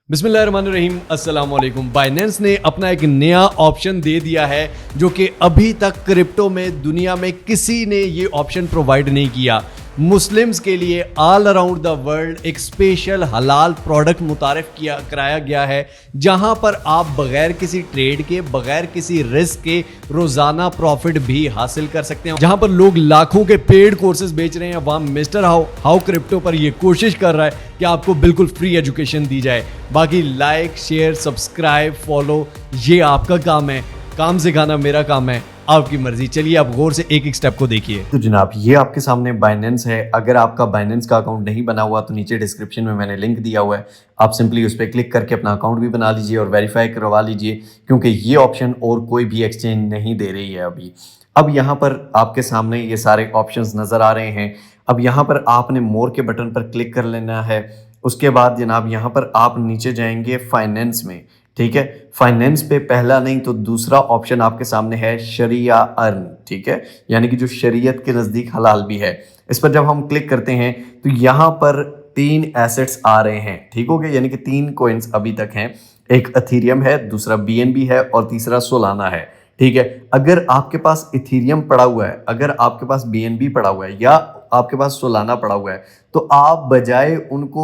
बिस्मिल्लाहिर्रहमानिर्रहीम अस्सलाम वालेकुम। बाइनेंस ने अपना एक नया ऑप्शन दे दिया है जो कि अभी तक क्रिप्टो में दुनिया में किसी ने ये ऑप्शन प्रोवाइड नहीं किया। मुस्लिम्स के लिए ऑल अराउंड द वर्ल्ड एक स्पेशल हलाल प्रोडक्ट मुतारिफ कराया गया है जहां पर आप बगैर किसी ट्रेड के, बगैर किसी रिस्क के रोजाना प्रॉफिट भी हासिल कर सकते हैं। जहां पर लोग लाखों के पेड कोर्सेज बेच रहे हैं, वहां मिस्टर हाउ क्रिप्टो पर यह कोशिश कर रहा है कि आपको बिल्कुल फ्री एजुकेशन दी जाए। बाकी लाइक, शेयर, सब्सक्राइब, फॉलो ये आपका काम है, काम सिखाना मेरा काम है, आपकी मर्जी। चलिए आप गौर से एक एक स्टेप को देखिए। तो जनाब ये आपके सामने बाइनेंस है। अगर आपका बाइनेंस का अकाउंट नहीं बना हुआ तो नीचे डिस्क्रिप्शन में मैंने लिंक दिया हुआ है, आप सिंपली उस पर क्लिक करके अपना अकाउंट भी बना लीजिए और वेरीफाई करवा लीजिए, क्योंकि ये ऑप्शन और कोई भी एक्सचेंज नहीं दे रही है अभी। अब यहाँ पर आपके सामने ये सारे ऑप्शंस नज़र आ रहे हैं। अब यहाँ पर आपने मोर के बटन पर क्लिक कर लेना है। उसके बाद जनाब यहाँ पर आप नीचे जाएंगे फाइनेंस में, ठीक है। फाइनेंस पे पहला नहीं तो दूसरा ऑप्शन आपके सामने है शरिया अर्न, ठीक है, यानी कि जो शरीयत के नज़दीक हलाल भी है। इस पर जब हम क्लिक करते हैं तो यहाँ पर 3 एसेट्स आ रहे हैं, ठीक हो गया, यानी कि 3 कॉइन्स अभी तक हैं। एक इथेरियम है, दूसरा BNB है और तीसरा सोलाना है, ठीक है। अगर आपके पास इथेरियम पड़ा हुआ है, अगर आपके पास BNB पड़ा हुआ है या आपके पास सोलाना पड़ा हुआ है, तो आप बजाय उनको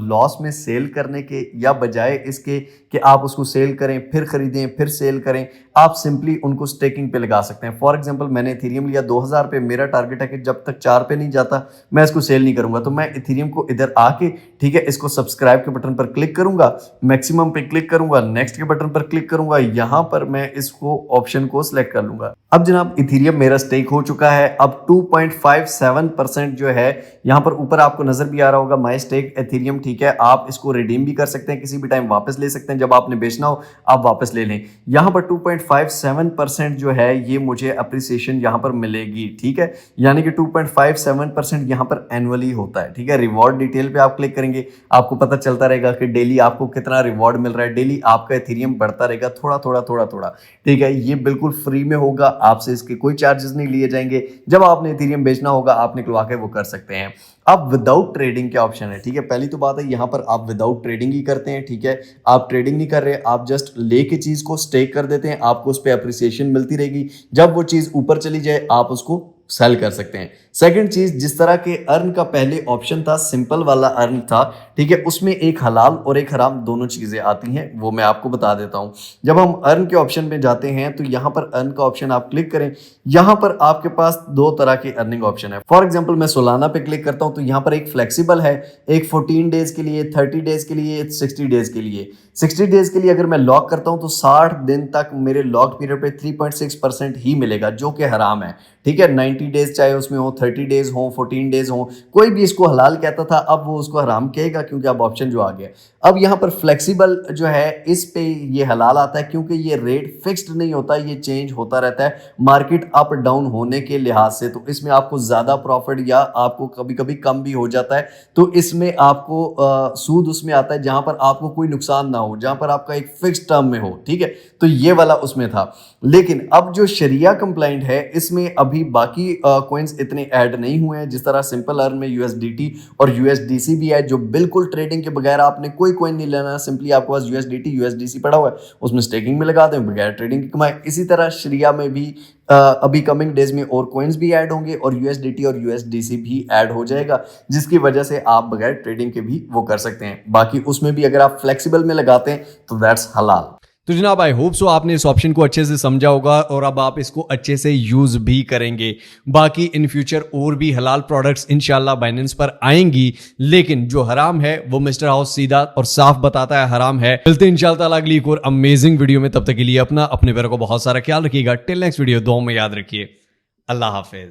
लॉस में सेल करने के या बजाय इसके कि आप उसको सेल करें फिर खरीदें फिर सेल करें, आप सिंपली उनको स्टेकिंग पे लगा सकते हैं। फॉर एग्जांपल मैंने इथेरियम लिया 2000 पे, मेरा टारगेट है कि जब तक 4 पे नहीं जाता मैं इसको सेल नहीं करूंगा। तो मैं इथेरियम को इधर आके, ठीक है, इसको सब्सक्राइब के बटन पर क्लिक करूंगा, मैक्सिमम पे क्लिक करूंगा, नेक्स्ट के बटन पर क्लिक करूंगा, यहाँ पर मैं इसको ऑप्शन को सिलेक्ट कर लूंगा। अब जनाब इथेरियम मेरा स्टेक हो चुका है। अब 2.57% जो है यहाँ पर ऊपर आपको नजर भी आ रहा होगा माई स्टेक इथेरियम, ठीक है। आप इसको रिडीम भी कर सकते हैं, किसी भी टाइम वापस ले सकते हैं, जब आपने बेचना हो आप वापस ले लें। यहाँ पर 2.57% जो है ये मुझे अप्रिसिएशन यहाँ पर मिलेगी, ठीक है, यानी कि 2.57% यहाँ पर एनुअली होता है, ठीक है। रिवॉर्ड डिटेल पे आप क्लिक करेंगे, आपको पता चलता रहेगा कि डेली आपको कितना रिवॉर्ड मिल रहा है, डेली आपका इथेरियम बढ़ता रहेगा थोड़ा थोड़ा थोड़ा थोड़ा, ठीक है। ये बिल्कुल फ्री में होगा, आपसे इसके कोई चार्जेस नहीं लिए जाएंगे। जब आपने इथेरियम बेचना होगा आप निकलवा के वो कर सकते हैं। अब विदाउट ट्रेडिंग के ऑप्शन है, ठीक है। पहली तो बात है यहाँ पर आप विदाउट ट्रेडिंग ही करते हैं, ठीक है। आप ट्रेडिंग नहीं कर रहे, आप जस्ट लेके चीज को स्टेक कर देते हैं, आपको उस पर अप्रिसिएशन मिलती रहेगी। जब वो चीज ऊपर चली जाए आप उसको सेल कर सकते हैं। सेकंड चीज, जिस तरह के अर्न का पहले ऑप्शन था, सिंपल वाला अर्न था, ठीक है, उसमें एक हलाल और एक हराम दोनों चीजें आती हैं, वो मैं आपको बता देता हूं। जब हम अर्न के ऑप्शन में जाते हैं तो यहां पर अर्न का ऑप्शन आप क्लिक करें, यहां पर आपके पास 2 तरह के अर्निंग ऑप्शन है। फॉर एग्जांपल मैं सोलाना पे क्लिक करता हूं तो यहां पर एक फ्लेक्सिबल है, एक 14 डेज के लिए, 30 डेज के लिए, 60 डेज के लिए। 60 डेज के लिए अगर मैं लॉक करता हूं तो 60 दिन तक मेरे लॉक पीरियड पे 3.6% ही मिलेगा, जो कि हराम है, ठीक है। 90 डेज चाहे उसमें हो, 30 डेज हो, 14 डेज हो, कोई भी इसको हलाल कहता था, अब वो उसको हराम कहेगा क्योंकि अब ऑप्शन जो आ गया। अब यहाँ पर फ्लेक्सिबल जो है इस पे ये हलाल आता है क्योंकि ये रेट फिक्स्ड नहीं होता, ये चेंज होता रहता है मार्केट अप डाउन होने के लिहाज से। तो इसमें आपको ज्यादा प्रॉफिट या आपको कभी कभी कम भी हो जाता है, तो इसमें आपको सूद उसमें आता है जहां पर आपको कोई नुकसान ना हो, जहां पर आपका एक फिक्स टर्म में हो, ठीक है। तो ये वाला उसमें था। लेकिन अब जो शरिया कंप्लाइंट है इसमें अभी बाकी कॉइन्स इतने ऐड नहीं हुए हैं। जिस तरह सिंपल अर्न में USDT और USDC भी है, जो बिल्कुल ट्रेडिंग के बगैर आपने कोई कॉइन नहीं लेना, सिंपली आपके पास USDT USDC पड़ा हुआ है, उसमें स्टेकिंग में लगा दें, बगैर ट्रेडिंग की कमाए। इसी तरह शरिया में भी अभी कमिंग डेज में और कॉइन्स भी ऐड होंगे और USDT और USDC भी ऐड हो जाएगा, जिसकी वजह से आप बगैर ट्रेडिंग के भी वो कर सकते हैं। बाकी उसमें भी अगर आप फ्लेक्सिबल में लगाते हैं तो दैट्स हलाल। तो जनाब आई होप सो आपने इस ऑप्शन को अच्छे से समझा होगा और अब आप इसको अच्छे से यूज भी करेंगे। बाकी इन फ्यूचर और भी हलाल प्रोडक्ट्स इंशाल्लाह बाइनेंस पर आएंगी, लेकिन जो हराम है वो मिस्टर हाउस सीधा और साफ बताता है हराम है। मिलते हैं इंशाल्लाह अगली एक और अमेजिंग वीडियो में, तब तक के लिए अपने पैरों को बहुत सारा ख्याल रखिएगा। टिल नेक्स्ट वीडियो, दुआ में याद रखिए। अल्लाह हाफिज।